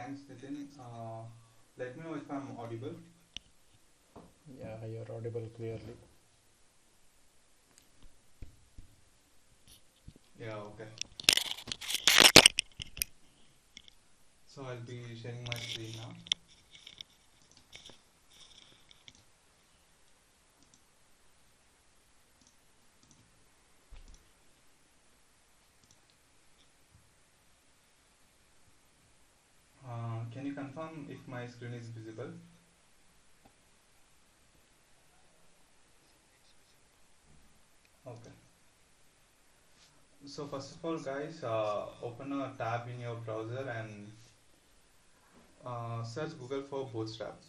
thanks, Nitin. Let me know if I'm audible. Yeah, you're audible clearly. Yeah, okay. So I'll be sharing my screen now. Can you confirm if my screen is visible? Okay. So first of all, guys, open a tab in your browser and search Google for Bootstrap.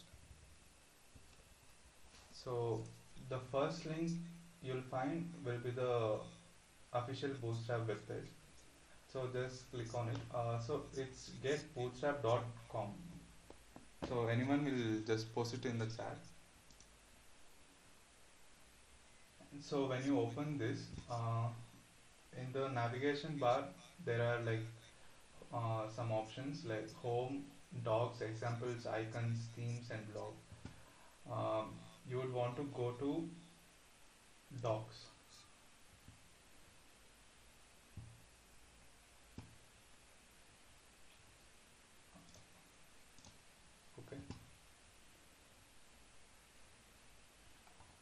So the first link you'll find will be the official Bootstrap webpage. So just click on it. So it's getbootstrap.com. So anyone will just post it in the chat. So when you open this, in the navigation bar, there are like some options like home, docs, examples, icons, themes, and blog. You would want to go to docs. Okay.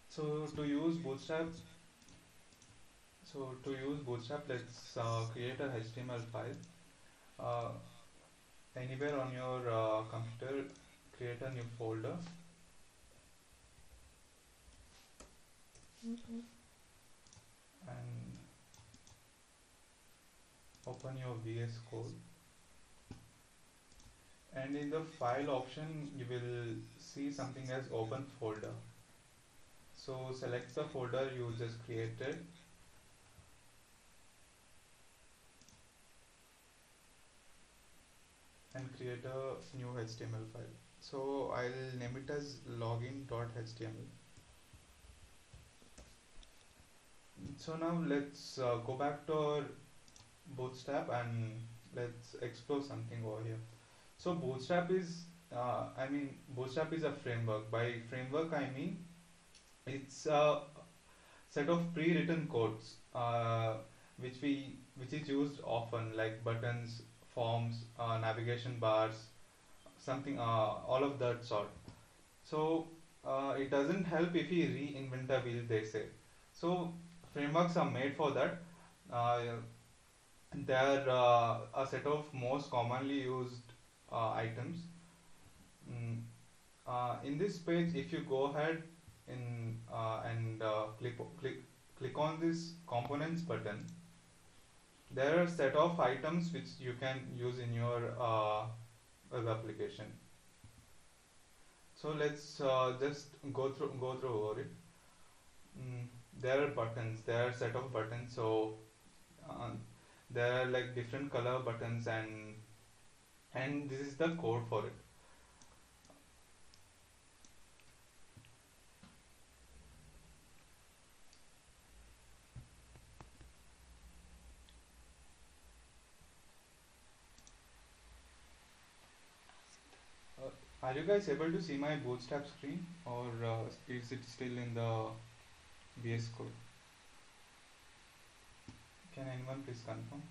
So to use Bootstrap, let's create a HTML file. Uh, Anywhere on your computer, create a new folder and open your VS Code. And in the file option, you will see something as open folder. So select the folder you just created and create a new HTML file. So I'll name it as login.html. So now let's go back to our Bootstrap and let's explore something over here. So Bootstrap is a framework. By framework, I mean it's a set of pre-written codes which is used often, like buttons, forms, navigation bars, something, all of that sort. So it doesn't help if we reinvent the wheel, they say. So frameworks are made for that. Uh, they are a set of most commonly used items. Mm, in this page, if you go ahead in and click on this components button, there are a set of items which you can use in your web application. So let's just go through over it. Mm, there are buttons. There are a set of buttons. So uh, there are like different color buttons, and this is the code for it. Are you guys able to see my Bootstrap screen, or is it still in the VS Code? Can anyone please confirm?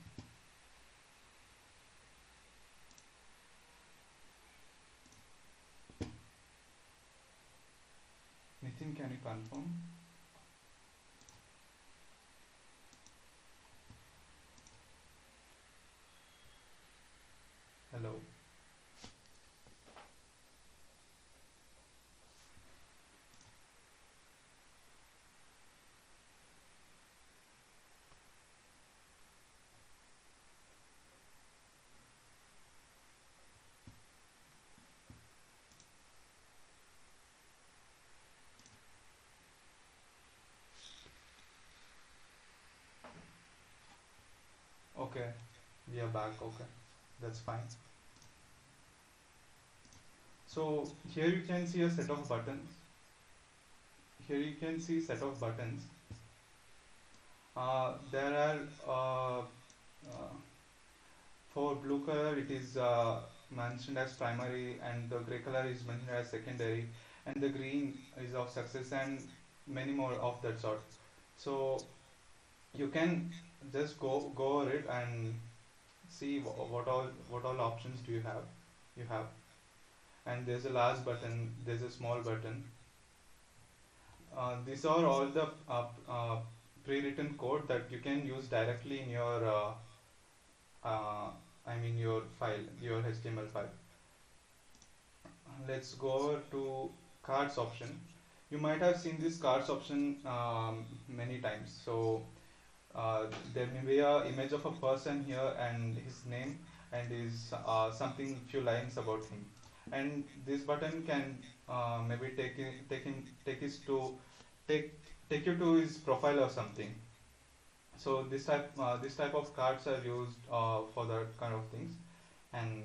Nitin, can you confirm? Hello. Okay, we are back. Okay, that's fine. So here you can see a set of buttons. Here you can see set of buttons. There are uh, for blue color it is mentioned as primary, and the gray color is mentioned as secondary, and the green is of success, and many more of that sort. So you can just go over it and see what all options do you have. And there's a large button, there's a small button. These are all the pre-written code that you can use directly in your uh, your file, your HTML file. Let's go over to cards option. You might have seen this cards option many times. So uh, there may be a image of a person here and his name and his something few lines about him, and this button can maybe take take you to his profile or something. So this type of cards are used for that kind of things, and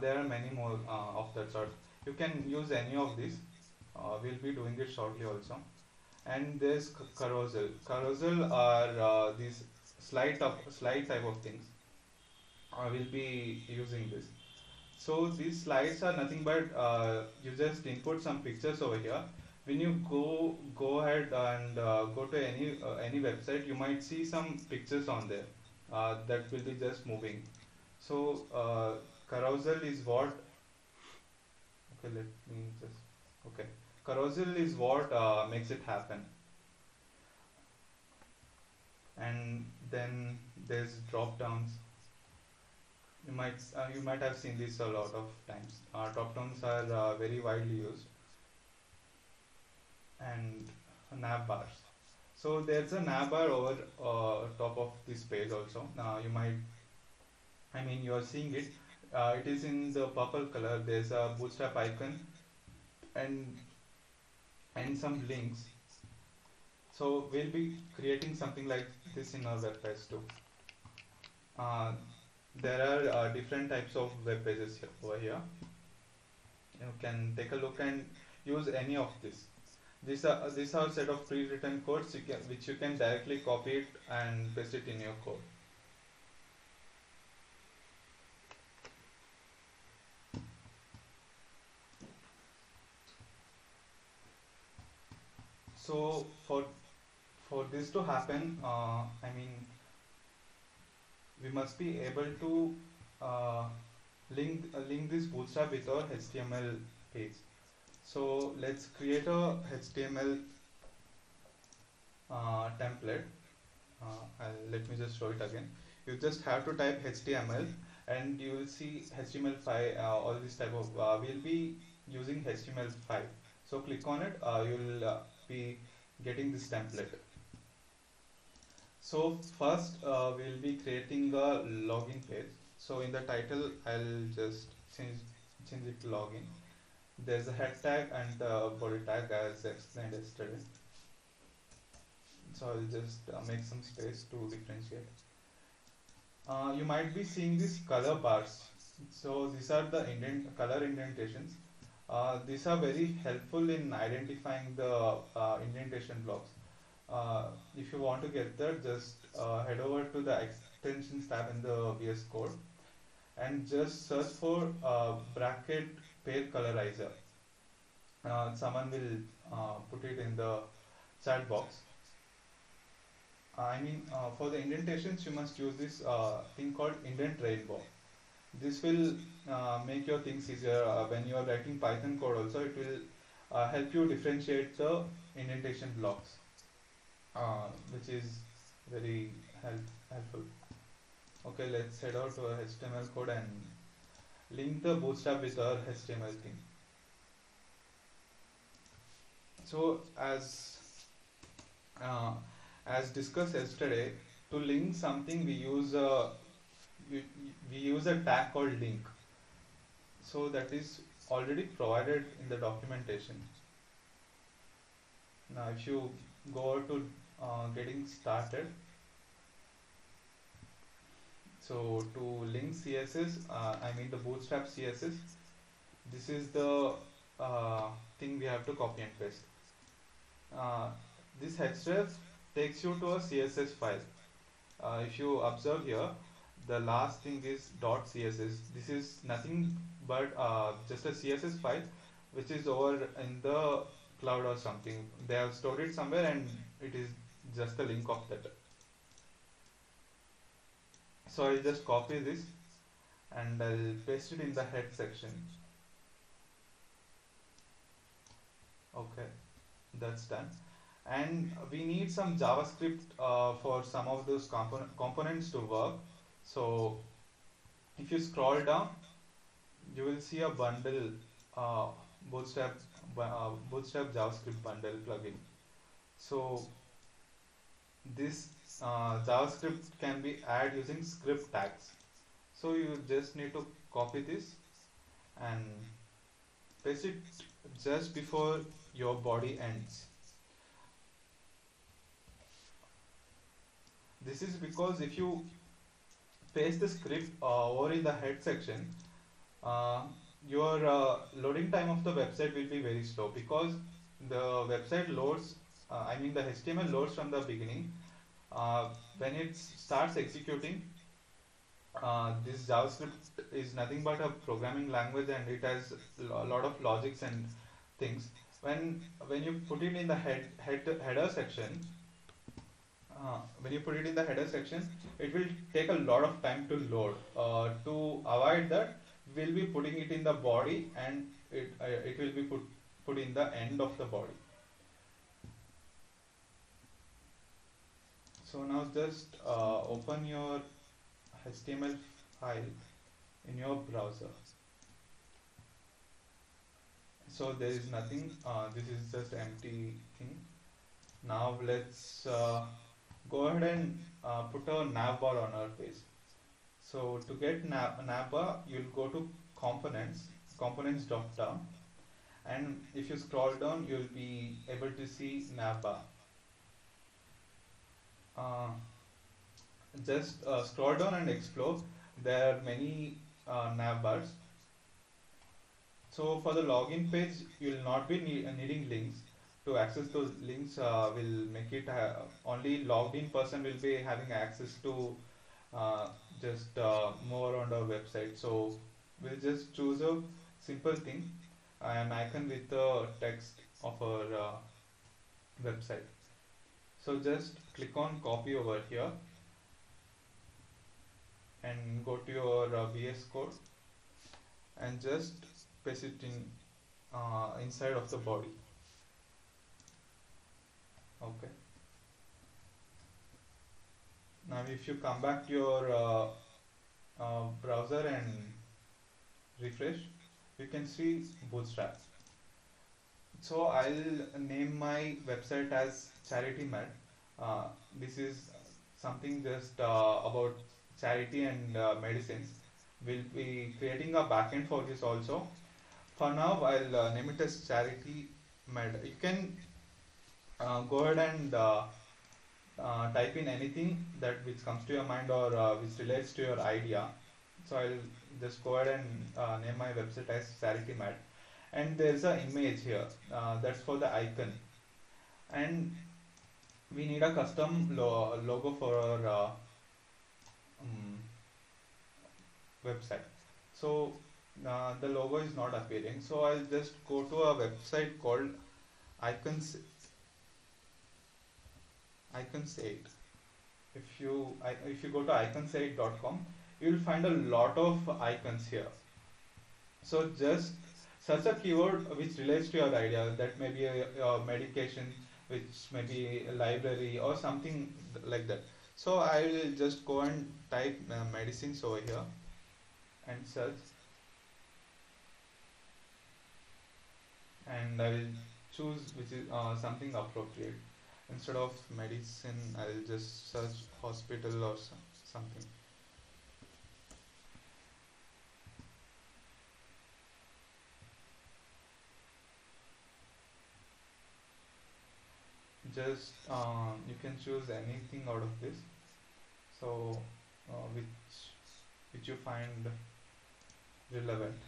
there are many more of that sort. You can use any of these. We'll be doing it shortly also. And there's carousel. Carousel are these slide type of things. We'll be using this. So these slides are nothing but you just input some pictures over here. When you go ahead and go to any website, you might see some pictures on there that will be just moving. So carousel is what? Okay, let me just. Okay, carousel is what makes it happen. And then there's drop downs. You might have seen this a lot of times. Drop downs are very widely used, and nav bars. So there's a nav bar over top of this page also. You are seeing it. It is in the purple color. There's a bootstrap icon and some links. So we'll be creating something like this in our web page too. Uh, there are different types of web pages over here. You can take a look and use any of this. These are set of pre-written codes which you can directly copy it and paste it in your code. So for this to happen, we must be able to uh, link this bootstrap with our HTML page. So let's create a HTML template. Let me just show it again. You just have to type HTML and you will see HTML5, all this type of, we'll be using HTML5. So click on it, you'll be getting this template. So first we'll be creating a login page. So in the title I'll just change it to login. There's a head tag and body tag as explained yesterday. So I'll just make some space to differentiate. You might be seeing these color bars. So these are the color indentations. These are very helpful in identifying the indentation blocks. If you want to get that, just head over to the extensions tab in the VS Code and just search for bracket pale colorizer. Someone will put it in the chat box. For the indentations, you must use this thing called indent rainbow. This will make your things easier when you are writing Python code. Also, it will help you differentiate the indentation blocks, which is very helpful. Okay, let's head out to our HTML code and link the bootstrap with our HTML thing. So as discussed yesterday, to link something we use a tag called link. So that is already provided in the documentation. Now if you go to getting started, so to link CSS, the bootstrap CSS, this is the thing we have to copy and paste. This href takes you to a CSS file. If you observe here, the last thing is .css. This is nothing but just a css file which is over in the cloud or something. They have stored it somewhere and it is just a link of that. So I'll just copy this and I'll paste it in the head section. Okay, that's done. And we need some JavaScript for some of those components to work. So if you scroll down, you will see a bundle, uh, Bootstrap, Bootstrap JavaScript bundle plugin. So this JavaScript can be added using script tags. So you just need to copy this and paste it just before your body ends. This is because if you paste the script over in the head section, uh, your loading time of the website will be very slow because the website loads, I mean the HTML loads from the beginning. When it starts executing, this JavaScript is nothing but a programming language and it has a lot of logics and things. When you put it in the header section, it will take a lot of time to load. To avoid that, we'll be putting it in the body and it will be put in the end of the body. So now just open your HTML file in your browser. So there is nothing, this is just empty thing. Now let's go ahead and put a navbar on our page. So to get navbar, you'll go to components drop down, and if you scroll down, you'll be able to see navbar. Uh, just scroll down and explore. There are many navbars. So for the login page, you'll not be needing links. To access those links will make it only logged in person will be having access to just move around our website. So we'll just choose a simple thing, an icon with the text of our website. So just click on copy over here and go to your VS Code and just paste it in inside of the body. Okay. Now if you come back to your browser and refresh, you can see Bootstrap. So I'll name my website as CharityMed. This is something just about charity and medicines. We'll be creating a backend for this also. For now, I'll name it as CharityMed. You can go ahead and type in anything that which comes to your mind or which relates to your idea. So I'll just go ahead and name my website as CharityMed. And there's an image here that's for the icon, and we need a custom logo for our website. So the logo is not appearing, so I'll just go to a website called icons 8. If you go to icons8.com, you'll find a lot of icons here. So just search a keyword which relates to your idea. That may be a medication, which may be a library or something like that. So I will just go and type medicines over here and search, and I will choose which is something appropriate. Instead of medicine, I will just search hospital or something. Just you can choose anything out of this. So which you find relevant.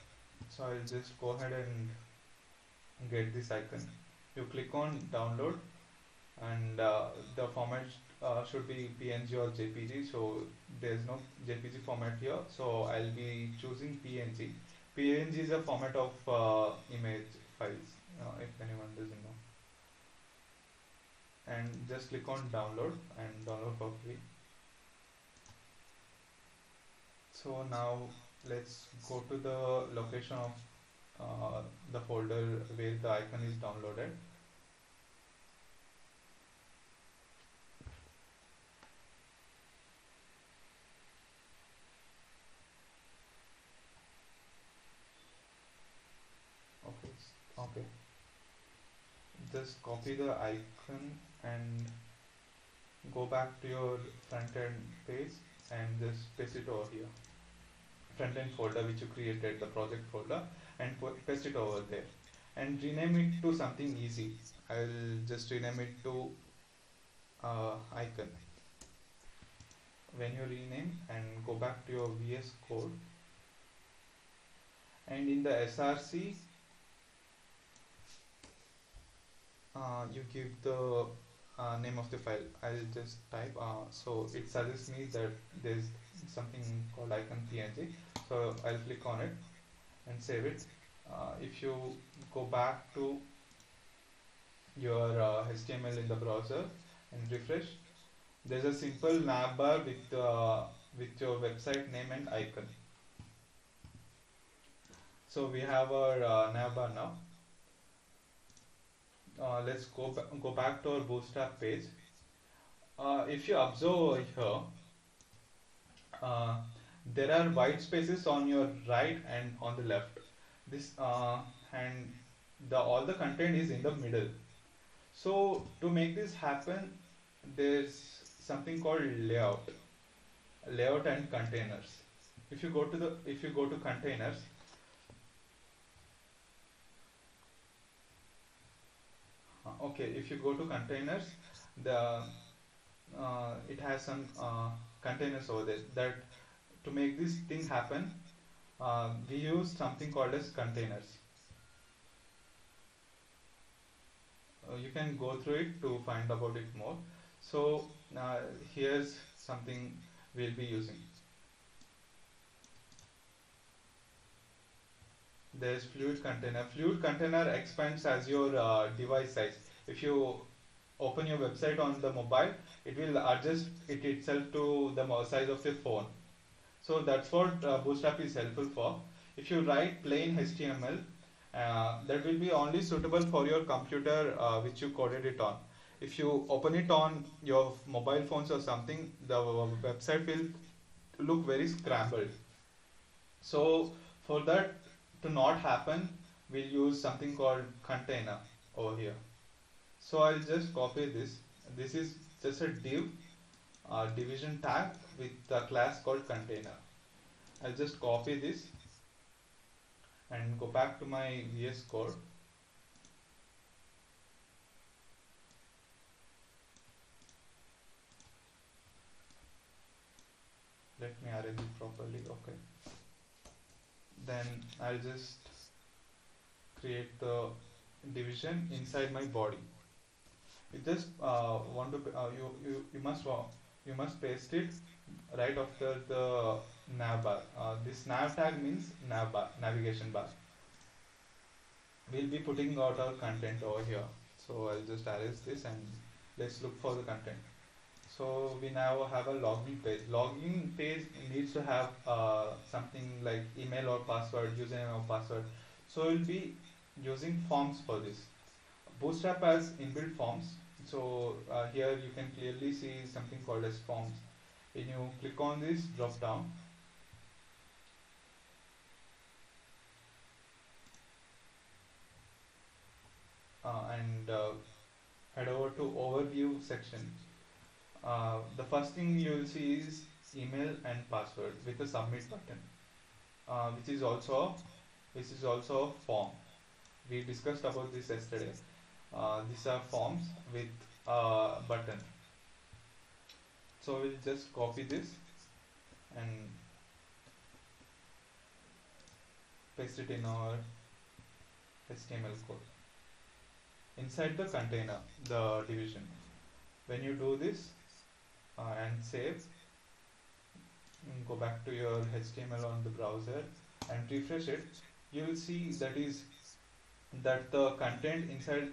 So I'll just go ahead and get this icon. You click on download, and the should be PNG or JPG. So there's no JPG format here. So I'll be choosing PNG. PNG is a format of image files, if anyone doesn't know. And just click on download and download for free. So now let's go to the location of the folder where the icon is downloaded. Okay, okay. Just copy the icon and go back to your front end page and just paste it over here. Front end folder which you created, the project folder, and paste it over there. And rename it to something easy. I'll just rename it to icon. When you rename and go back to your VS Code, and in the SRC you give the name of the file. I'll just type so it suggests me that there's something called icon png, so I'll click on it and save it. If you go back to your HTML in the browser and refresh, there's a simple navbar with your website name and icon. So we have our navbar now. Let's go back to our Bootstrap page. If you observe over here, there are white spaces on your right and on the left. This and all the content is in the middle. So to make this happen, there's something called layout and containers. If you go to containers, okay, if you go to containers, the it has some containers over there. That to make this thing happen, we use something called as containers. You can go through it to find about it more. So here's something we'll be using. There's fluid container. Fluid container expands as your device size. If you open your website on the mobile, it will adjust it itself to the size of your phone. So that's what Bootstrap is helpful for. If you write plain HTML, that will be only suitable for your computer which you coded it on. If you open it on your mobile phones or something, the website will look very scrambled. So for that to not happen, we'll use something called container over here. So I'll just copy this. This is just a division tag with a class called container. I'll just copy this and go back to my VS Code. Let me arrange it properly. Okay. Then I'll just create the division inside my body. You just want to you must paste it right after the nav bar. This nav tag means nav bar, navigation bar. We'll be putting out our content over here. So I'll just arrange this and let's look for the content. So we now have a login page. Login page needs to have something like email or password, username or password. So we'll be using forms for this. Bootstrap has inbuilt forms. So here you can clearly see something called as forms. When you click on this drop down, and head over to overview section. The first thing you will see is email and password with a submit button, which is also a form. We discussed about this yesterday. These are forms with a button. So we'll just copy this and paste it in our HTML code inside the container, the division. When you do this, and save. Go back to your HTML on the browser and refresh it. You will see that the content inside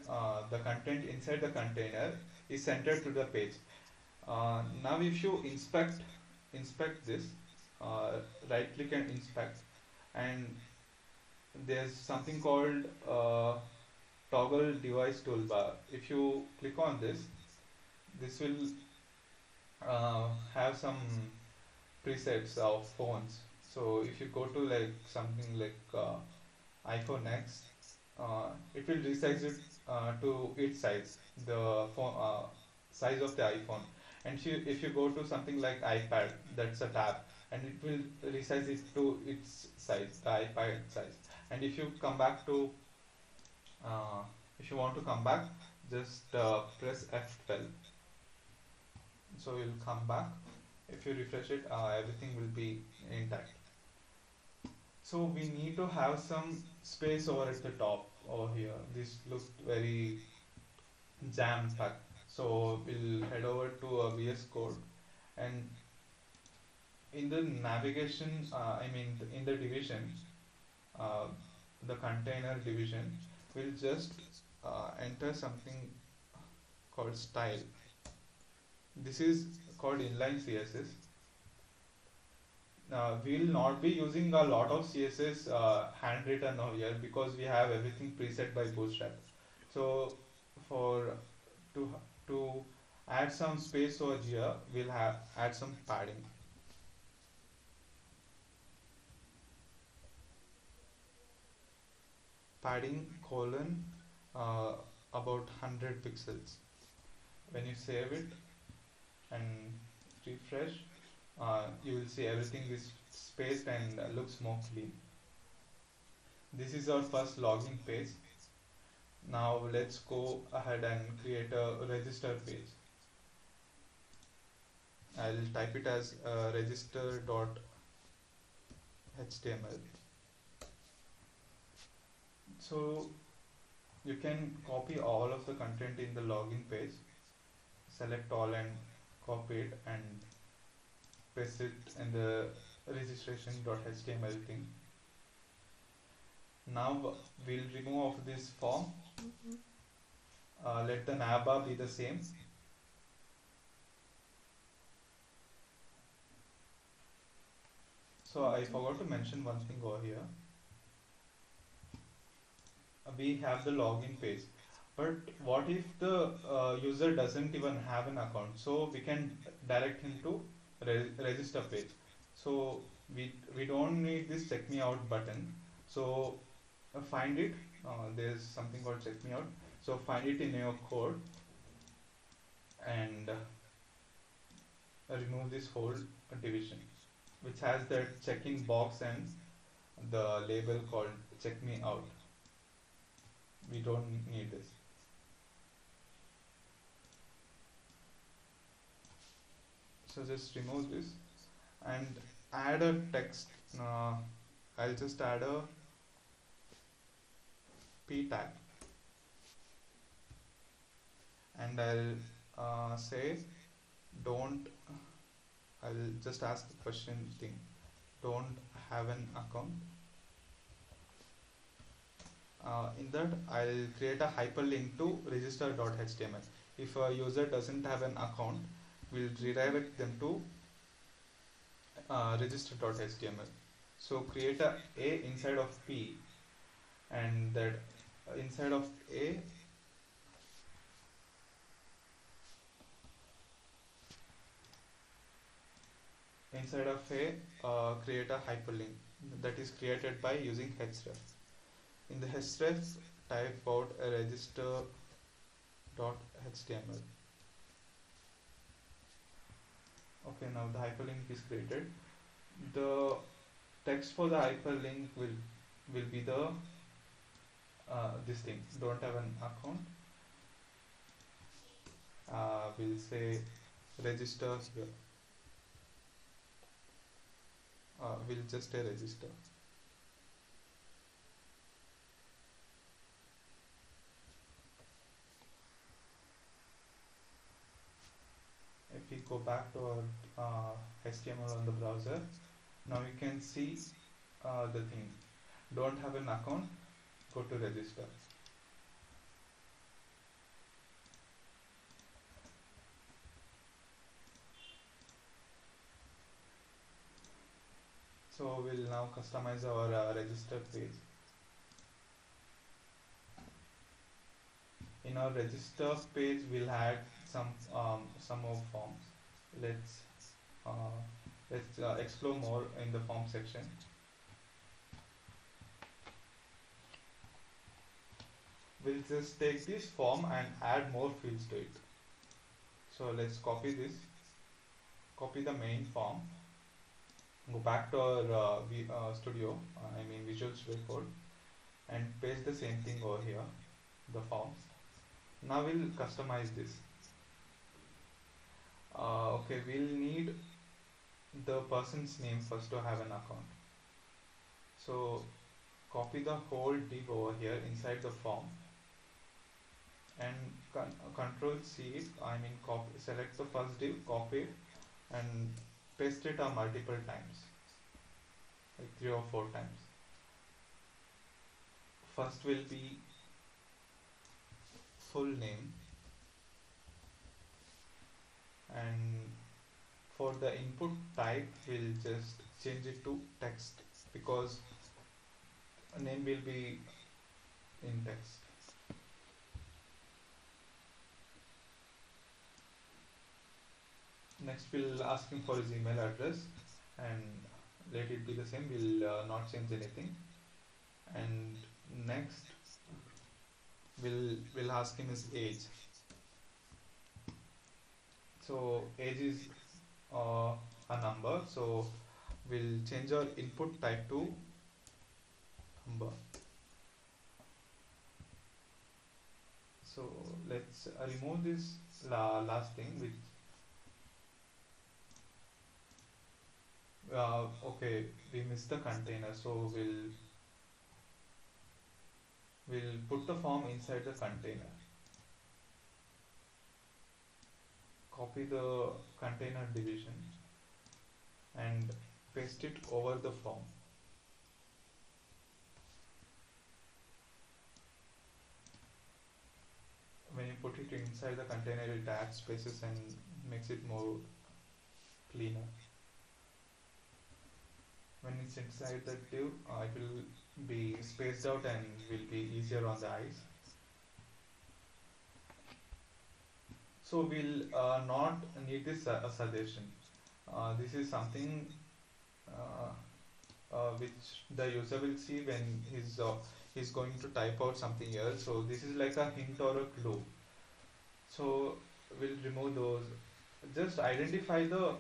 the container is centered to the page. Now if you inspect this, uh, right click and inspect, and there's something called toggle device toolbar. If you click on this, this will have some presets of phones. So if you go to like something like iPhone X, it will resize it to its size, the phone size of the iPhone. And if you go to something like iPad, that's a tab, and it will resize it to its size, the iPad size. And uh, if you want to come back, just press F12. So you'll come back. If you refresh it, everything will be intact. So we need to have some space over at the top over here. This looked very jam packed. So we'll head over to VS Code, and in the navigation, in the division, uh, the container division, we'll just enter something called style. This is called inline CSS. We'll not be using a lot of CSS handwritten over here because we have everything preset by Bootstrap. So for to to add some space over here, we'll have add some padding. Padding colon about 100 pixels. When you save it and refresh, you will see everything is spaced and looks more clean. This is our first login page. Now let's go ahead and create a register page. I'll type it as register.html. So you can copy all of the content in the login page, select all and copy it and paste it in the registration.html thing. Now we'll remove of this form. Let the navbar be the same. So I forgot to mention one thing over here. We have the login page, but what if the user doesn't even have an account? So we can direct him to register page. So we don't need this check me out button. So find it. There's something called check me out. So find it in your code and remove this whole division, which has that checking box and the label called check me out. We don't need this. So just remove this and add a text. I'll just add a p tag, and I'll say don't. I'll just ask the question thing. Don't have an account. In that, I'll create a hyperlink to register.html. If a user doesn't have an account, we'll redirect them to register.html. So create a inside of p, and that inside of a, create a hyperlink that is created by using href. In the href, type out a register.html. Okay, now the hyperlink is created. The text for the hyperlink will be the this thing. Don't have an account. We'll say register here. We'll just say register. If we go back to our HTML on the browser. Now you can see the thing. Don't have an account, go to register. So we'll now customize our register page. In our register page, we'll add some more forms. Let's uh, explore more in the form section. We'll just take this form and add more fields to it. So let's copy this, copy the main form, go back to our studio, I mean Visual Studio Code, and paste the same thing over here, the forms. Now we'll customize this. Okay, we'll need the person's name first to have an account. So copy the whole div over here inside the form and control C it, I mean select the first div, copy it and paste it multiple times, like 3 or 4 times. First will be full name, and for the input type we'll just change it to text because name will be in text. Next we'll ask him for his email address and let it be the same, we'll not change anything. And next we'll ask him his age. So age is a number, so we'll change our input type to number. So let's remove this last thing which okay, we missed the container, so we'll put the form inside the container. Copy the container division and paste it over the form. When you put it inside the container, it adds spaces and makes it more cleaner. When it's inside the div, it will be spaced out and will be easier on the eyes. So we'll not need this suggestion. This is something which the user will see when he's going to type out something else. So this is like a hint or a clue. So we'll remove those. Just identify the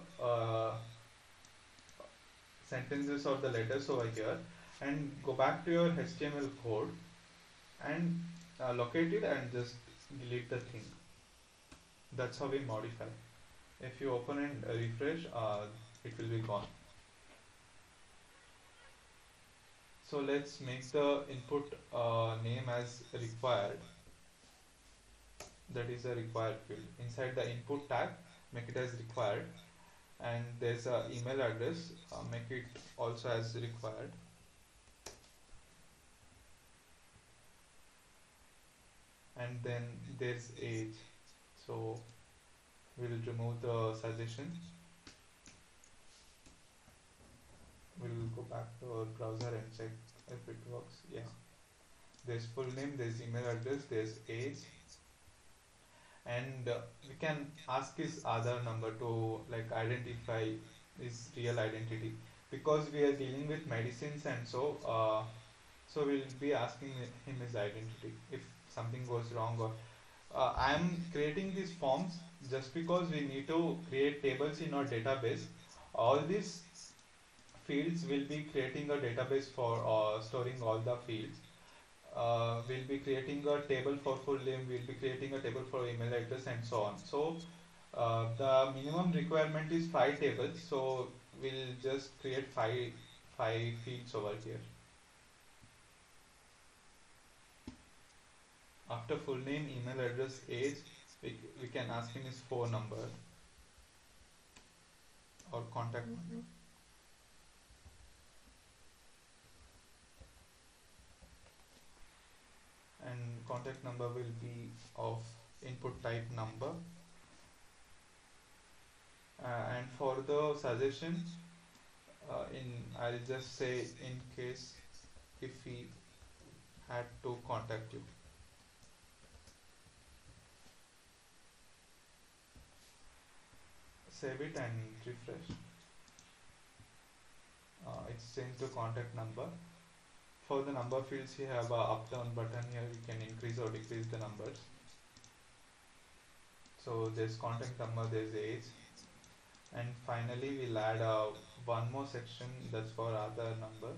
sentences or the letters over here and go back to your HTML code and locate it and just delete the thing. That's how we modify. If you open and refresh, it will be gone. So let's make the input name as required. That is a required field. Inside the input tag, make it as required. And there's a email address, make it also as required. And then there's age. So we'll remove the suggestion. We'll go back to our browser and check if it works. Yeah. There's full name, there's email address, there's age. And we can ask his Aadhaar number to like identify his real identity, because we are dealing with medicines, and so we'll be asking him his identity if something goes wrong. Or I am creating these forms just because we need to create tables in our database. All these fields will be creating a database for storing all the fields. We'll be creating a table for full name, we'll be creating a table for email address, and so on. So the minimum requirement is 5 tables, so we'll just create five fields over here. After full name, email address, age, we can ask him his phone number. or contact number. And contact number will be of input type number. And for the suggestion, in I'll just say in case if we had to contact you. Save it and refresh. It's changed to contact number. For the number fields, you have a up down button here. You can increase or decrease the numbers. So there's contact number, there's age, and finally we'll add one more section that's for other number.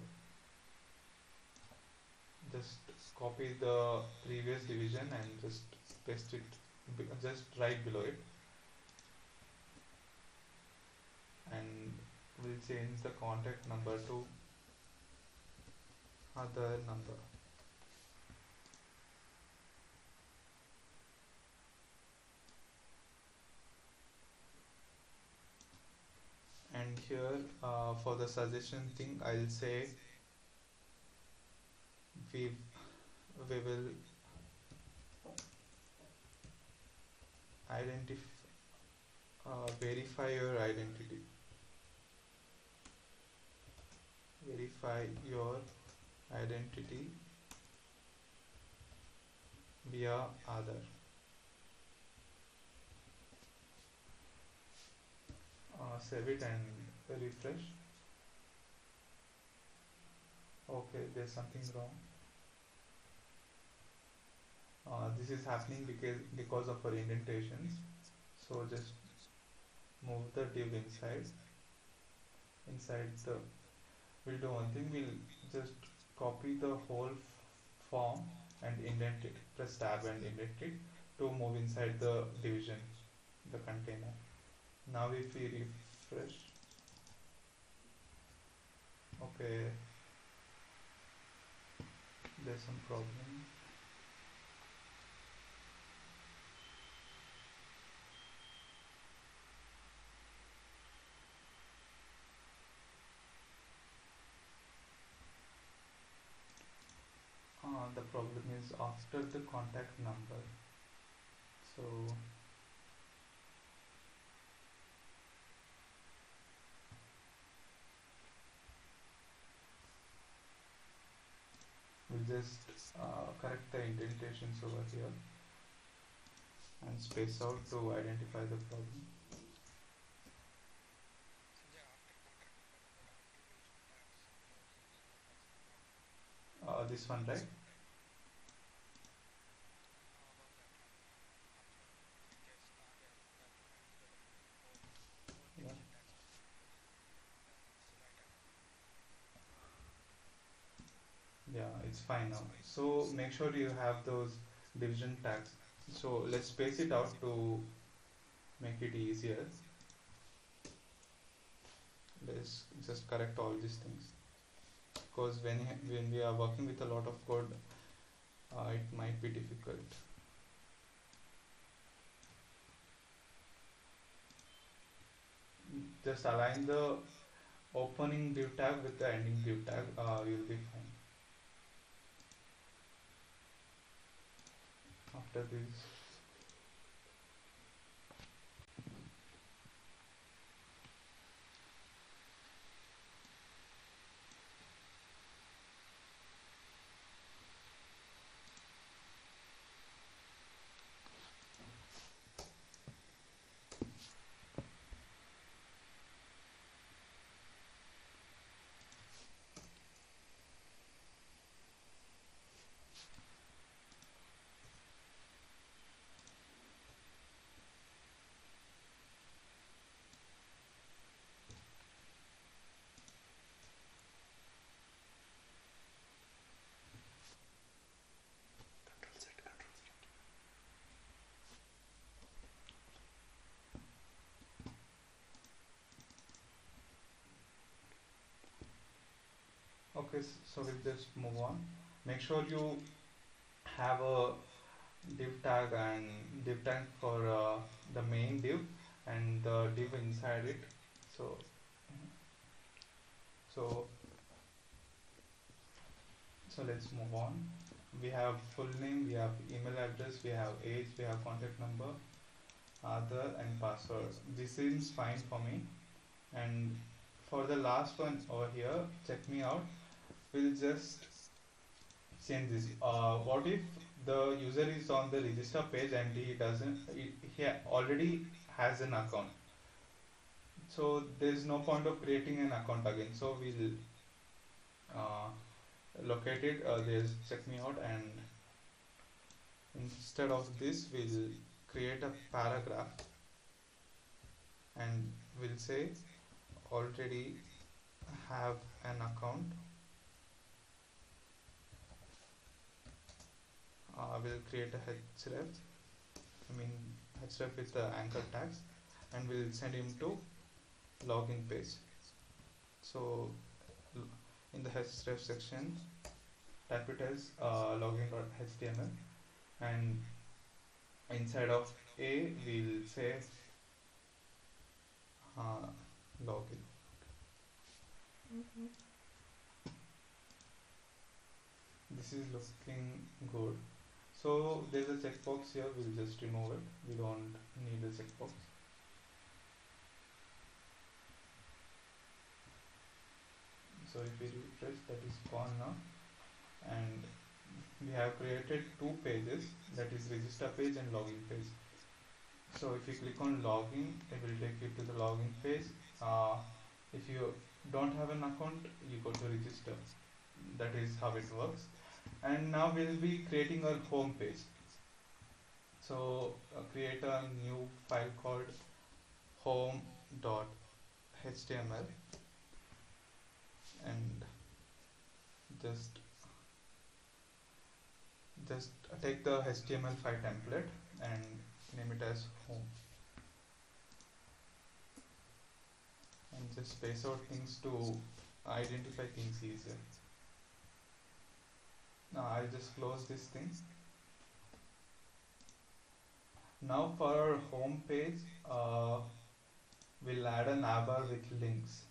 Just copy the previous division and just paste it just right below it, and we'll change the contact number to other number. And here for the suggestion thing, I'll say we we will verify your identity. Verify your identity via Aadhaar. Save it and refresh. Okay, there's something wrong. This is happening because of our indentations. So just move the div inside the. We'll do one thing. We'll just copy the whole form and indent it. Press tab and indent it to move inside the division, the container. Now if we refresh, okay, there's some problem. The problem is after the contact number. So we'll just correct the indentations over here and space out to identify the problem. This one, right? Yeah. Yeah, it's fine now. So make sure you have those division tags. So let's space it out to make it easier. Let's just correct all these things, because when we are working with a lot of code, it might be difficult. Just align the opening div tag with the ending div tag. You'll be fine. After this, okay. So we'll just move on. Make sure you have a div tag for the main div and the div inside it. So so so let's move on. We have full name, we have email address, we have age, we have contact number, Aadhaar and password. This seems fine for me. And for the last one over here, check me out. We'll just change this. What if the user is on the register page and he doesn't, he already has an account. So there's no point of creating an account again. So we'll uh, locate it. There's check me out, and instead of this, we'll create a paragraph and we'll say already have an account. We'll create a href, I mean href with the anchor tags, and we'll send him to login page. So in the href section, type it as login.html, and inside of a we'll say login. This is looking good. So there's a checkbox here, we'll just remove it. We don't need a checkbox. So if we refresh, that is gone now. And we have created two pages, that is register page and login page. So if you click on login, it will take you to the login page. If you don't have an account, you go to register. That is how it works. And now we'll be creating our home page. So create a new file called home.html and just take the HTML5 template and name it as home, and just space out things to identify things easier. Now I'll just close this thing. Now for our home page, we'll add a navbar with links.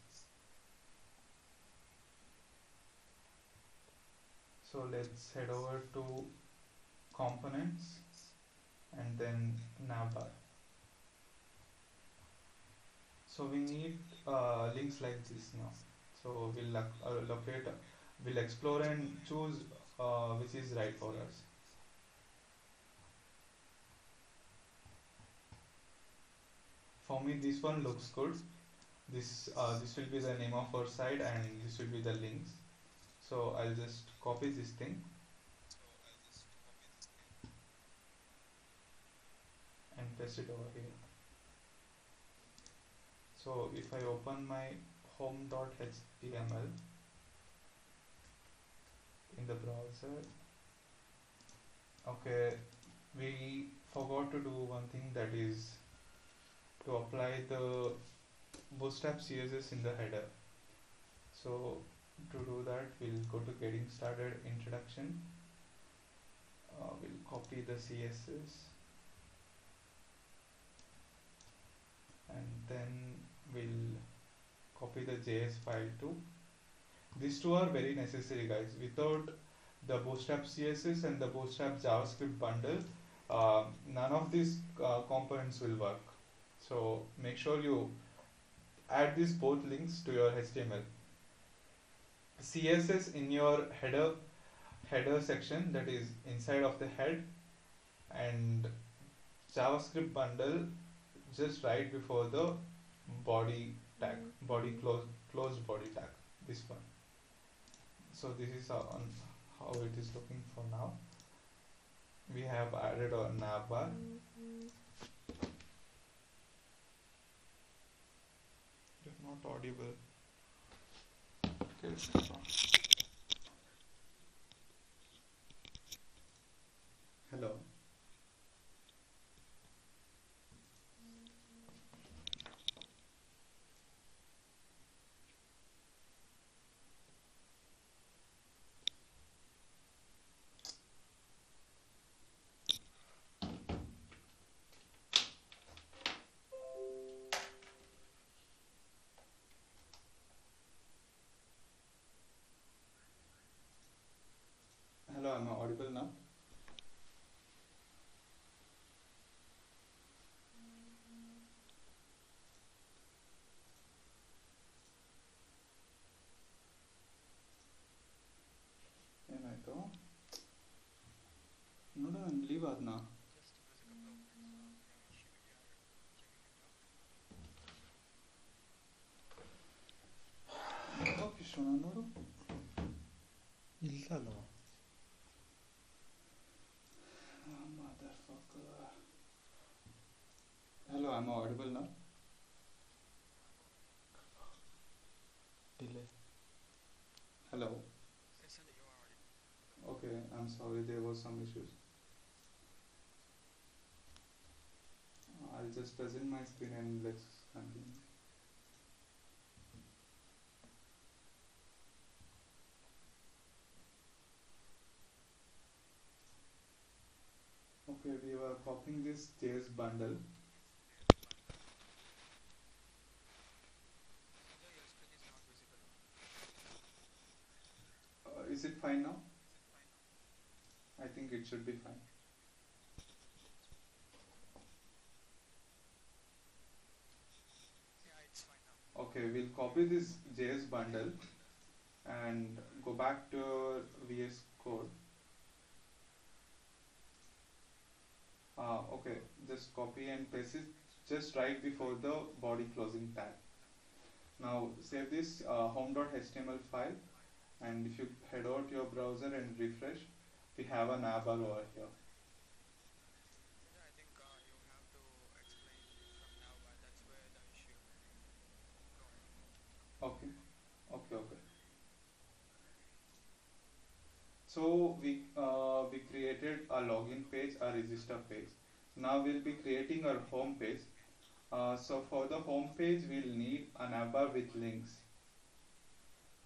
So let's head over to components and then navbar. So we need links like this now. So we'll explore and choose which is right for us. For me, this one looks good. This will be the name of our site, and this will be the links. So I'll just copy this thing and paste it over here. So if I open my home.html in the browser, okay, we forgot to do one thing, that is to apply the Bootstrap CSS in the header. So to do that, we'll go to getting started introduction. We'll copy the CSS and then we'll copy the JS file too. These two are very necessary, guys. Without the Bootstrap CSS and the Bootstrap JavaScript bundle, none of these components will work. So make sure you add these both links to your HTML. CSS in your header section, that is inside of the head, and JavaScript bundle just right before the body tag, closed body tag, this one. So this is how it is looking for now. We have added a navbar. You're not audible. Okay, let's move on. Hello. audible now? ಏನಾಯ್ತು ನೋಡು ನಾನು leave ಆದ್ನಾ ಕಿಶೋಣ ನೋಡು ಇಲ್ಲಲ್ಲ. motherfucker. Hello, I'm audible now? Delay. Hello. Okay, I'm sorry, there was some issues. I'll just present my screen and let's continue. Okay, we were copying this JS bundle. Is it fine now? I think it should be fine. Okay, we'll copy this JS bundle and go back to VS Code. Okay, just copy and paste it just right before the body closing tag. Now save this home.html file, and if you head out your browser and refresh, we have a navbar over here. Okay, okay. So we created a login page, a register page. Now we'll be creating our home page. So for the home page, we'll need a navbar with links.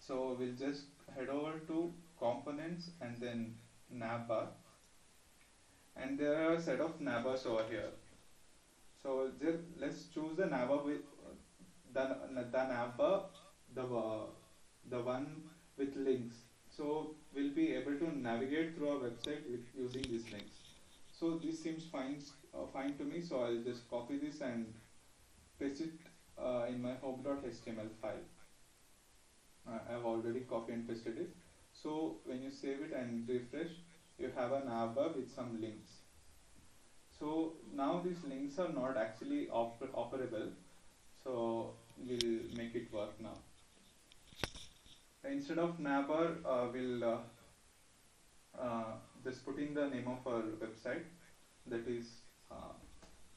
So we'll just head over to components and then navbar, and there are a set of navbars over here. So just let's choose the navbar with the navbar, the one with links. So we'll be able to navigate through our website with using these links. So this seems fine to me. So I'll just copy this and paste it in my home.html file. I've already copy and pasted it. So when you save it and refresh, you have a navbar with some links. So now these links are not actually operable. So we'll make it work now. Instead of navbar, we'll just put in the name of our website, that is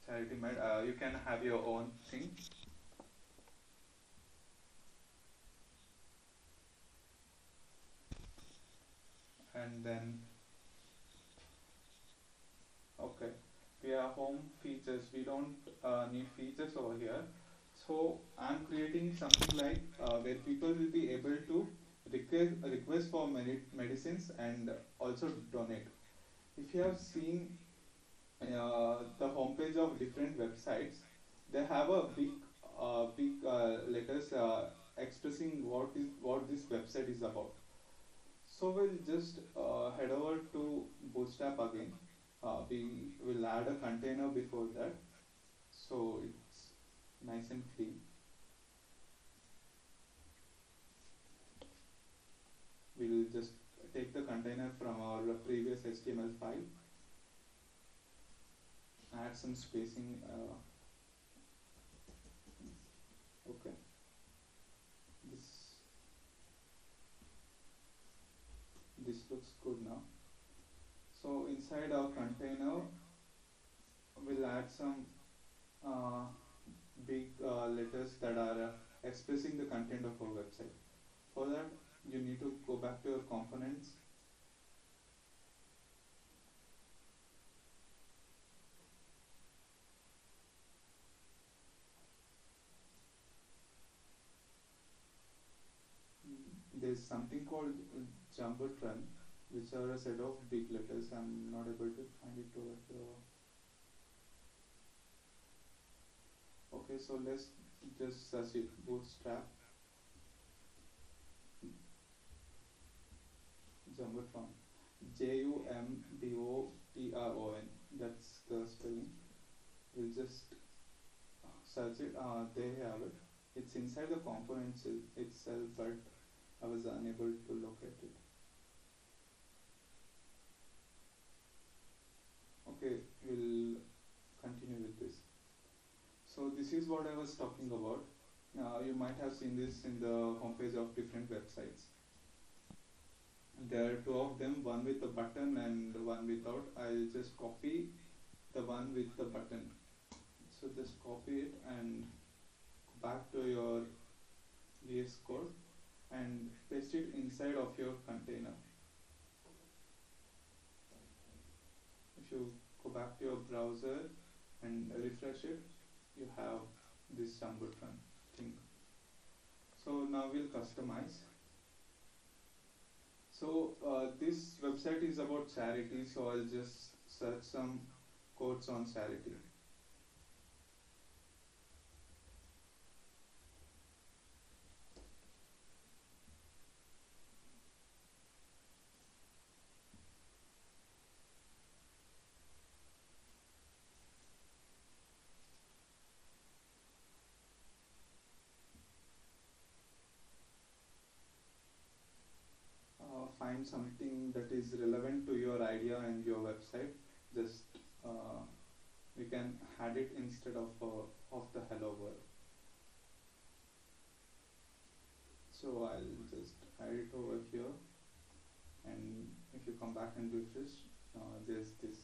charity med. You can have your own thing. And then okay, we have home features. We don't need features over here. So I'm creating something like where people will be able to request for medicines and also donate. If you have seen the homepage of different websites, they have a big letters expressing what this website is about. So we'll just head over to Bootstrap again. We will add a container before that, so it's nice and clean. We'll just take the container from our previous HTML file, add some spacing. Okay, this looks good now. So inside our container, we'll add some big letters that are expressing the content of our website. For that, you need to go back to your components. There's something called Jumbotron, which are a set of big letters. I'm not able to find it over here. Okay, so let's just search it. Bootstrap Jumbotron. Jumbotron. That's the spelling. We'll just search it. They have it. It's inside the components itself, but I was unable to locate it. Okay, we'll continue with this. So this is what I was talking about. You might have seen this in the homepage of different websites. There are two of them, one with a button and one without. I'll just copy the one with the button. So just copy it and go back to your VS Code and paste it inside of your container. If you go back to your browser and refresh it, you have this Jumbotron thing. So now we'll customize. So this website is about charity, so I'll just search some quotes on charity. Find something that is relevant to your idea and your website. Just you can add it instead of the hello world. So I'll just add it over here, and if you come back and refresh, there's this.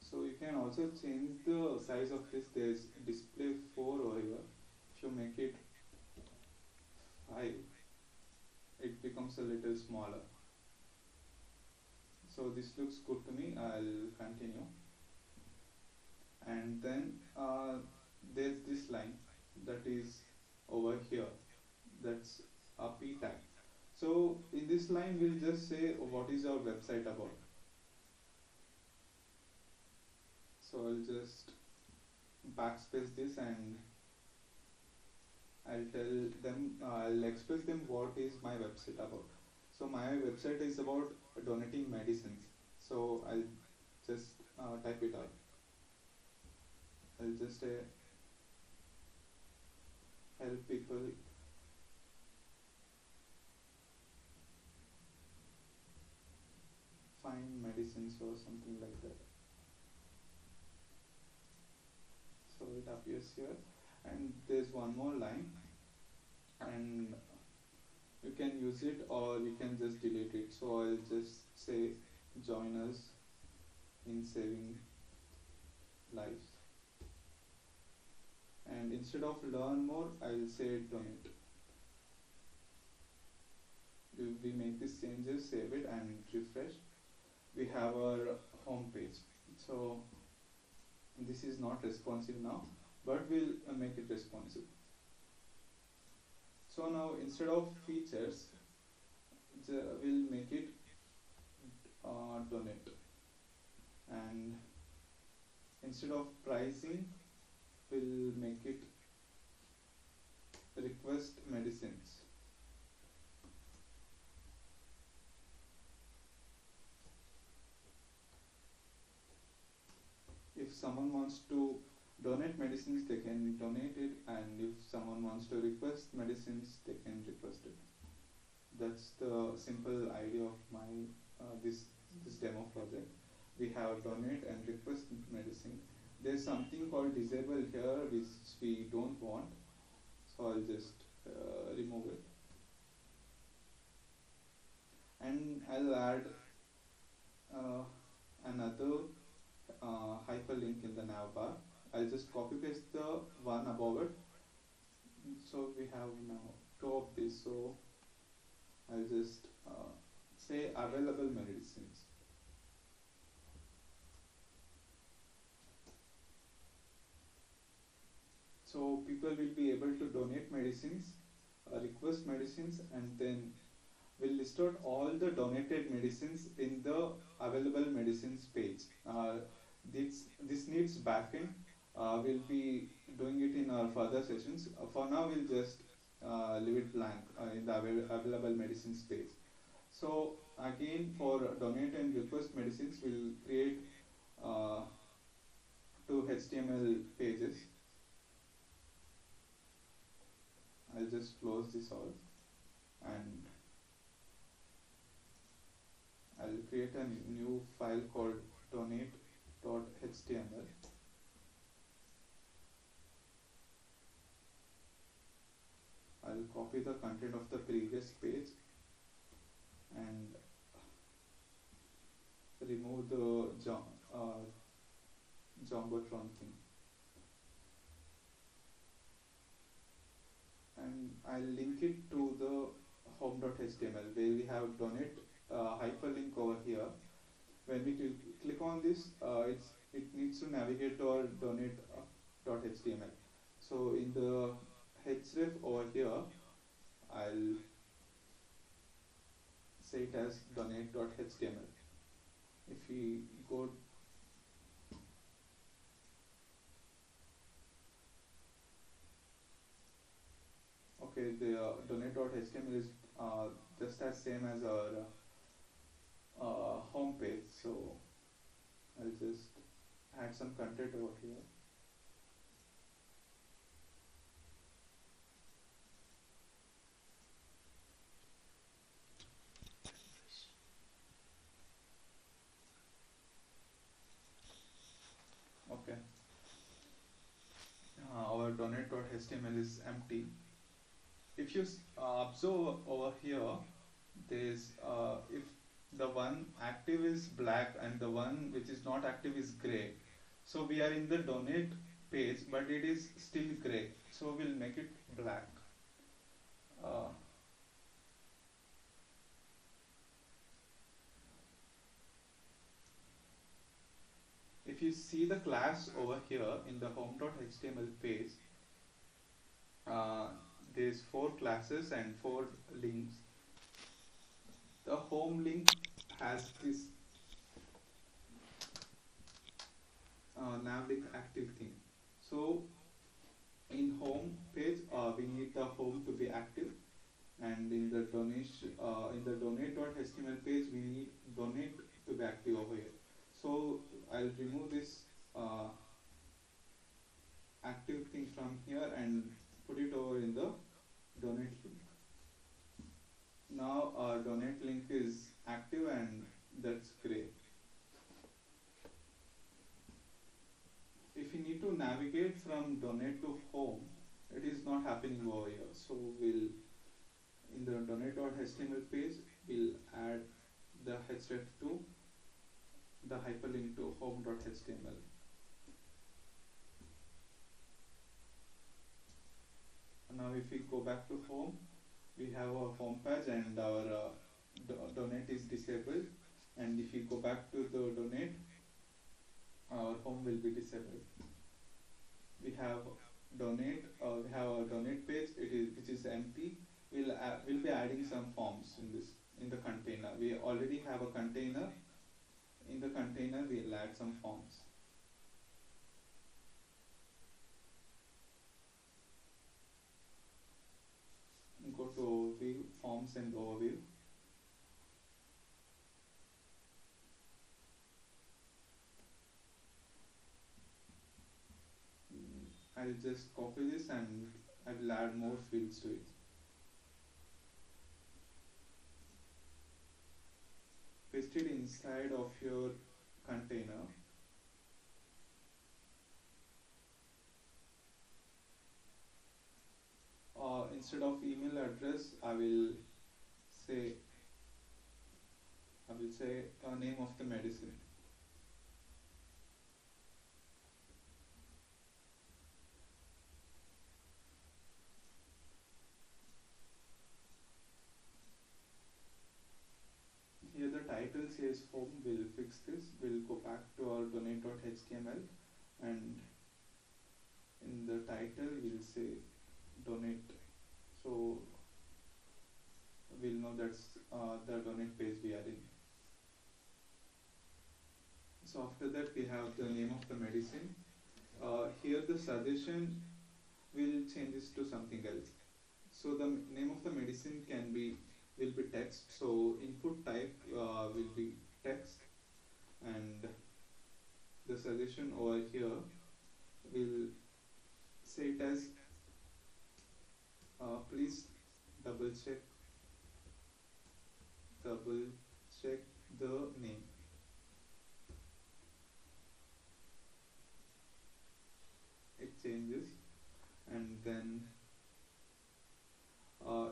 So you can also change the size of this. There's display 4 over here. If you make it 5, it becomes a little smaller. So this looks good to me. I'll continue. And then there's this line that is over here. That's a p tag. So in this line, we'll just say what is our website about. So I'll just backspace this and I'll tell them, I'll express them what is my website about. So my website is about donating medicines. So I'll just type it out. I'll just say help people find medicines or something like that. So it appears here, and there's one more line, and you can use it or you can just delete it. So I'll just say join us in saving lives, and instead of learn more, I'll say donate. We make these changes, save it and refresh. We have our home page. So this is not responsive now, but we'll make it responsive. So now instead of features, we'll make it donate, and instead of pricing, we'll make it request medicines. If someone wants to donate medicines, they can donate it, and if someone wants to request medicines, they can request it. That's the simple idea of my this demo project. We have donate and request medicine. There's something called disable here which we don't want, so I'll just remove it, and I'll add another hyperlink in the navbar. I'll just copy paste the one above it. So we have now 2 of these. So I'll just say available medicines. So people will be able to donate medicines, request medicines, and then we'll list out all the donated medicines in the available medicines page. This needs backend. We'll be doing it in our further sessions. For now, we'll just leave it blank in the available medicines page. So again for donate and request medicines, we'll create uh, two HTML pages. I'll just close this all and I'll create a new file called donate.html. I'll copy the content of the previous page and remove the Jumbotron thing, and I'll link it to the home.html where we have donate hyperlink over here. When we click on this, it needs to navigate to our donate.html. So in the href over here, I'll say it as donate.html. If we go, okay, the donate.html is just as same as our home page. So I'll just add some content over here. Okay, our donate.html is empty. If you observe over here, there's if the one active is black and the one which is not active is gray, so we are in the donate page but it is still gray, so we'll make it black. uh, if you see the class over here in the home.html page, uh, there's 4 classes and 4 links. The home link has this nav link active thing. So in home page, we need the home to be active, and in the donation in the donate.html page, we need donate to be active over here. So I'll remove this active thing from here and put it over in the donate link. Now our donate link is active and that's great. If you need to navigate from donate to home, it is not happening over here. So we'll, in the donate.html page, we'll add the href to the hyperlink to home.html. Now if we go back to home, we have our home page and our donate is disabled, and if we go back to the donate, our home will be disabled. We have donate, we have a donate page, which is empty. We'll be adding some forms in the container. We already have a container. In the container, we'll add some forms. Go to overview, forms and overview. I'll just copy this and I will add more fields to it. Paste it inside of your container. Instead of email address, I will say name of the medicine. Here the title says home. We'll fix this. We'll go back to our donate.html, and in the title we'll say donate. So we'll know that's the donate page we are in. So after that we have the name of the medicine. Here the suggestion will change this to something else. So the name of the medicine can be will be text. So input type will be text, and the suggestion over here will say it as please double check double check the name. It changes, and then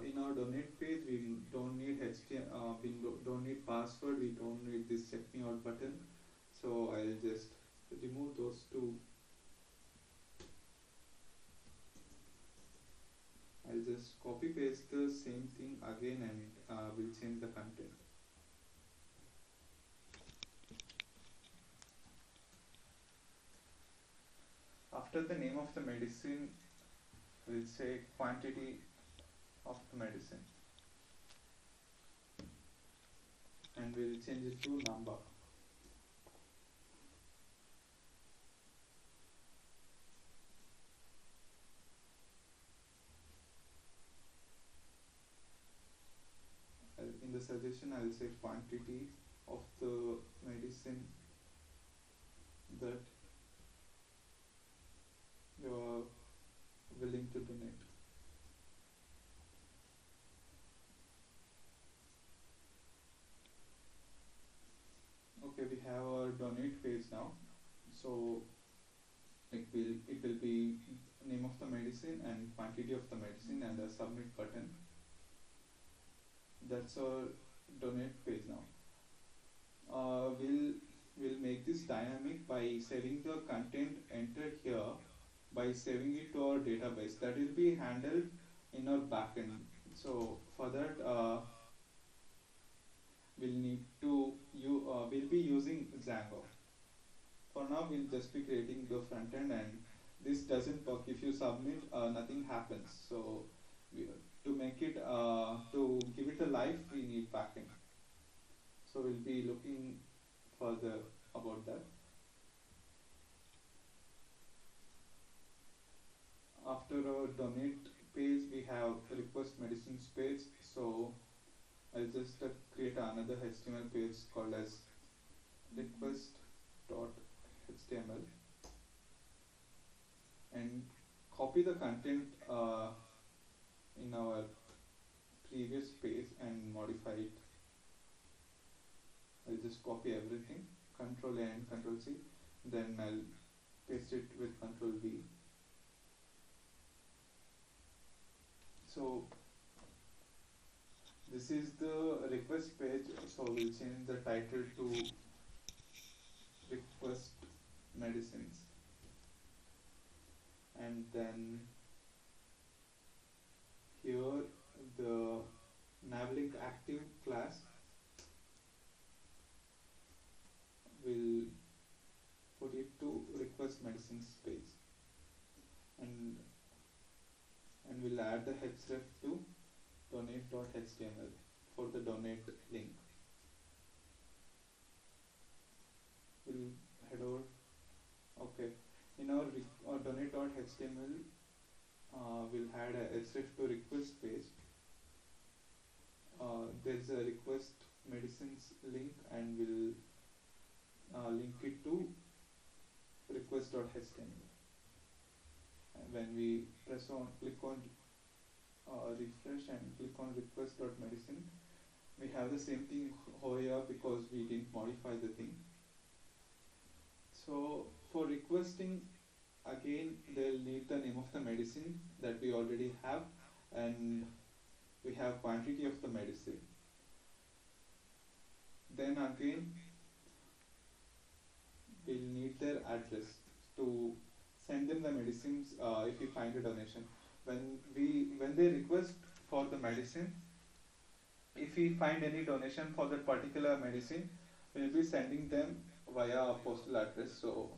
in our donate page we don't need HTML, don't need password, we don't need this check me out button. So I'll just remove those two. I'll just copy paste the same thing again, and we'll change the content. After the name of the medicine, we'll say quantity of the medicine, and we'll change it to number. In the suggestion I'll say quantity of the medicine that you're willing to donate. Okay, we have our donate page now. So it will be name of the medicine and quantity of the medicine and a submit button. That's our donate page now. We'll make this dynamic by saving the content entered here, by saving it to our database. That will be handled in our backend. So for that we'll be using Django. For now we'll just be creating the front end, and this doesn't work. If you submit, nothing happens. So to make it to give it a life, we need backend. So we'll be looking further about that. After our donate page we have request medicines page. So I'll just create another HTML page called as request.html and copy the content in our previous page and modify it. I'll just copy everything, Control A and Control C, then I'll paste it with Control V. So this is the request page, so we'll change the title to request medicines, and then here the navlink active class will put it to request medicines page, and we'll add the href to donate.html for the donate link. We'll head over. Okay, in our donate.html we'll add a href to request page. There's a request medicines link, and we'll link it to request.html. And when we click on refresh and click on request.medicine, we have the same thing here because we didn't modify the thing. So for requesting, again they'll need the name of the medicine that we already have, and we have quantity of the medicine. Then again we'll need their address to send them the medicines if we find a donation. When they request for the medicine, if we find any donation for that particular medicine, we'll be sending them via a postal address. So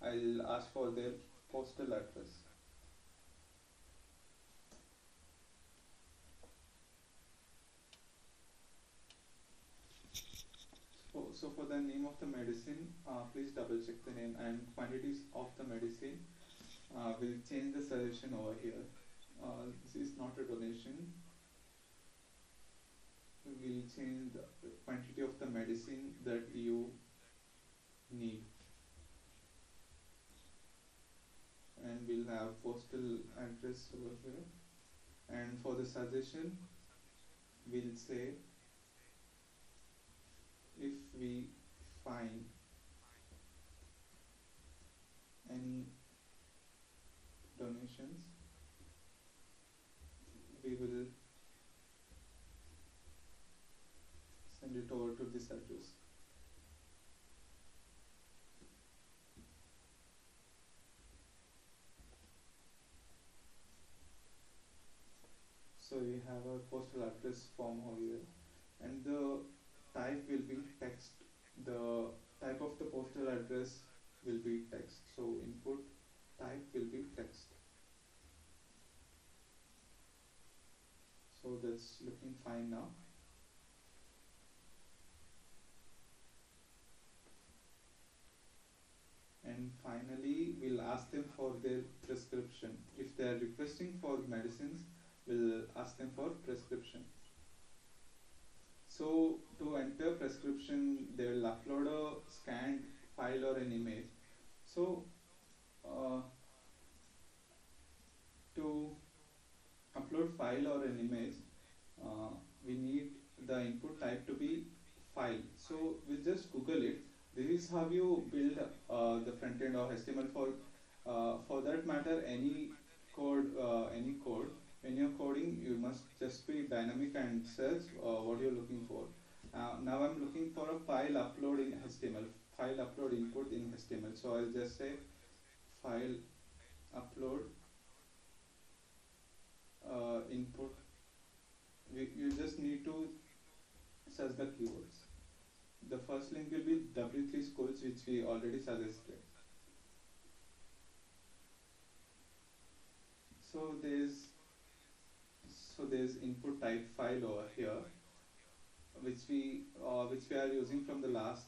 I'll ask for their postal address. So for the name of the medicine, please double check the name and quantities of the medicine. We'll change the suggestion over here. This is not a donation. we'll change the quantity of the medicine that you need, and we'll have postal address over here. And for the suggestion, we'll say if we find any donations, we will send it over to this address. So we have a postal address form over here, and the type will be text. The type of the postal address will be text. So input type will be text. So that's looking fine now. And finally, we'll ask them for their prescription. If they are requesting for medicines, we'll ask them for prescription. So to enter prescription, they will upload a scanned file or an image. So uh, to upload file or an image, uh, we need the input type to be file. So we'll just Google it. This is how you build the front end of HTML for that matter, any code. When you're coding, you must just be dynamic and search what you're looking for. Now I'm looking for a file upload in HTML, file upload input in HTML. So I'll just say file upload input. You just need to search the keywords. The first link will be W3 schools, which we already suggested. So there's input type file over here, which we are using from the last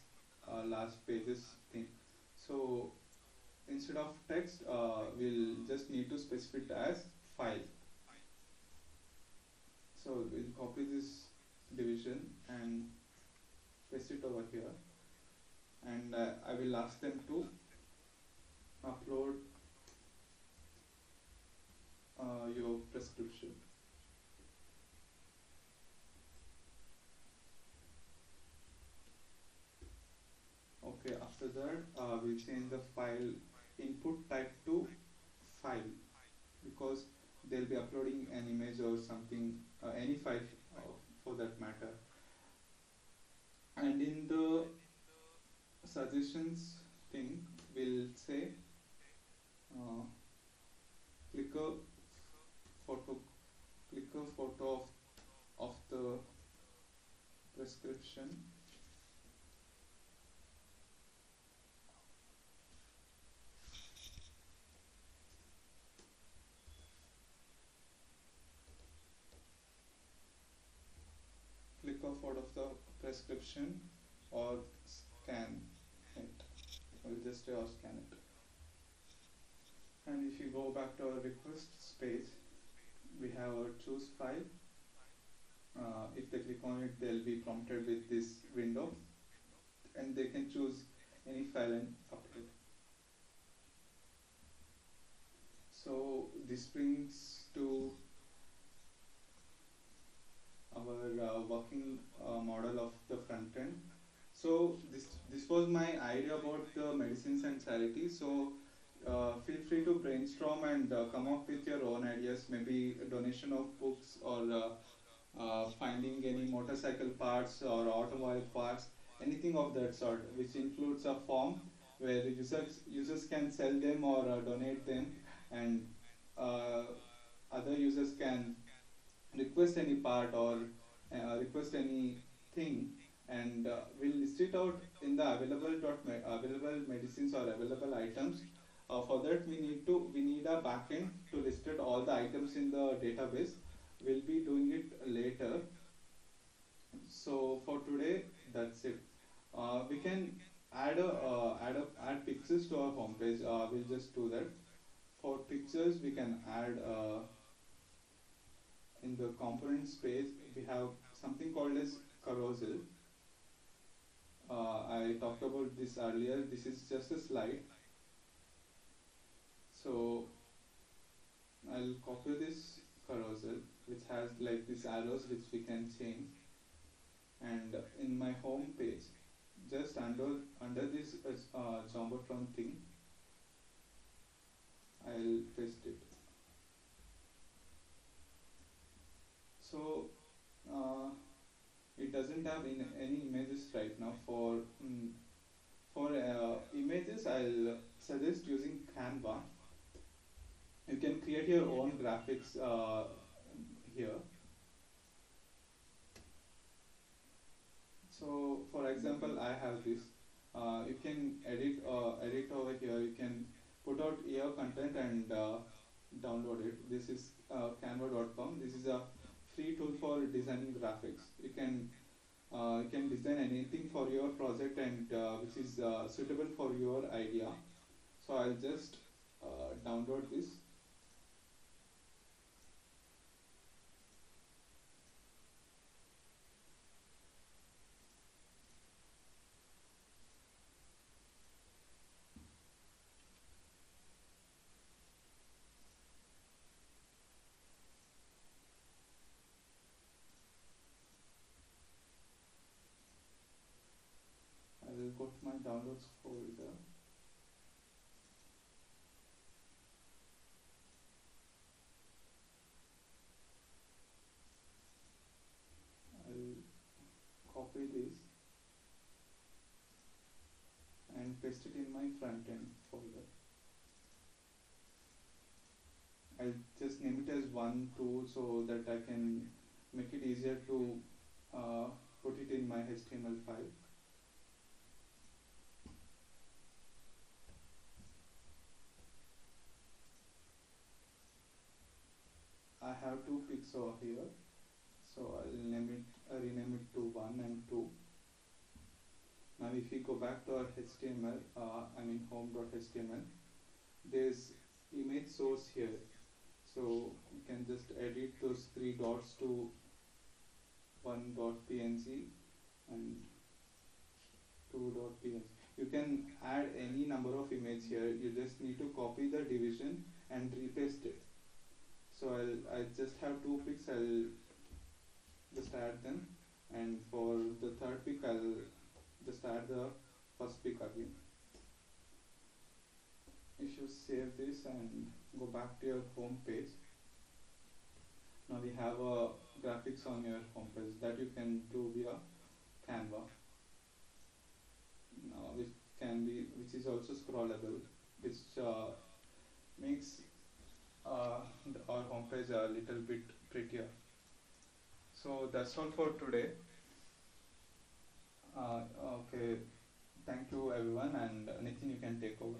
pages thing. So instead of text, we'll just need to specify it as file. So we'll copy this division and paste it over here, and I will ask them to upload your prescription. Okay, after that we'll change the file input type to file, because they'll be uploading an image or something, any file for that matter. And in the suggestions thing, we'll say click a photo of the prescription, click a photo of the prescription, or scan it. We'll just say or scan it. And if you go back to our requests page, we have our choose file. If they click on it, they'll be prompted with this window, and they can choose any file and upload. So this brings to our working model of the front end. So this was my idea about the medicines and charity. So feel free to brainstorm and come up with your own ideas, maybe a donation of books, or finding any motorcycle parts or automobile parts, anything of that sort, which includes a form where users can sell them or donate them, and uh, other users can request any part or request anything, and we'll list it out in the available medicines or available items. For that, we need a backend to list it all the items in the database. We'll be doing it later. So for today, that's it. We can add pictures to our homepage. We'll just do that. For pictures, we can add in the components page. We have something called as carousel. I talked about this earlier. This is just a slide. So I'll copy this carousel, which has like these arrows which we can change. And in my home page, just under this Jumbotron thing, I'll paste it. So it doesn't have any images right now. For images, I'll suggest using Canva. You can create your own graphics here. So for example, I have this. You can edit over here. You can put out your content and download it. This is canva.com. This is a free tool for designing graphics. You can design anything for your project and which is suitable for your idea. So I'll just download this. I will go to my downloads folder. I'll copy this and paste it in my front end folder. I'll just name it as 1, 2 so that I can make it easier to put it in my HTML file. I have 2 pics over here, so I'll rename it to 1 and 2. Now if we go back to our HTML, home.html, there's image source here. So you can just edit those 3 dots to 1.png and 2.png. You can add any number of images here. You just need to copy the division and repaste it. So I just have 2 pics. I'll just add them, and for the third pic I'll just add the first pic again. If you save this and go back to your home page, now we have a graphics on your home page that you can do via Canva. Now which is also scrollable, which makes our homepage a little bit prettier. So that's all for today. Okay, thank you everyone, and Nitin, you can take over.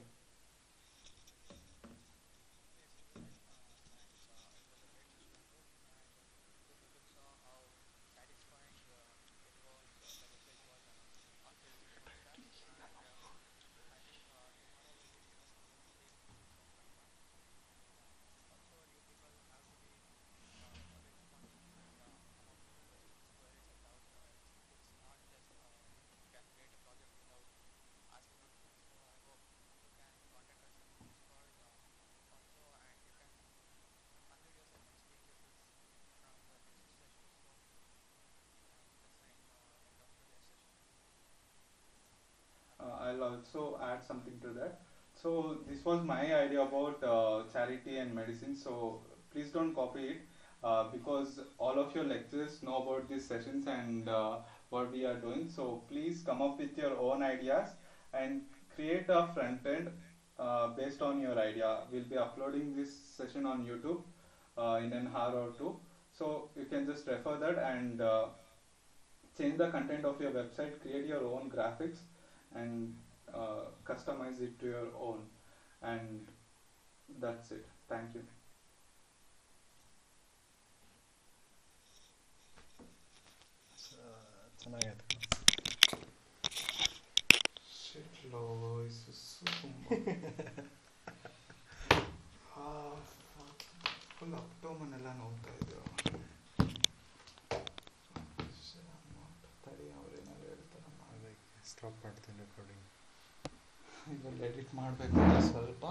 I'll also add something to that. So this was my idea about charity and medicine. So please don't copy it because all of your lecturers know about these sessions and what we are doing. So please come up with your own ideas and create a front end based on your idea. We'll be uploading this session on YouTube in an hour or two. So you can just refer that and change the content of your website, create your own graphics, and customize it to your own. And that's it. Thank you. ಚೆನ್ನಾಗೈತೆ. Full ಅಪ್ಟೋಮನ್ ಎಲ್ಲ ನೋಡ್ತಾ ಇದ್ದೀವಿ. Stop ಮಾಡ್ತೀನಿ recording. ಇದರಲ್ಲಿ edit ಮಾಡಬೇಕು ಸ್ವಲ್ಪ.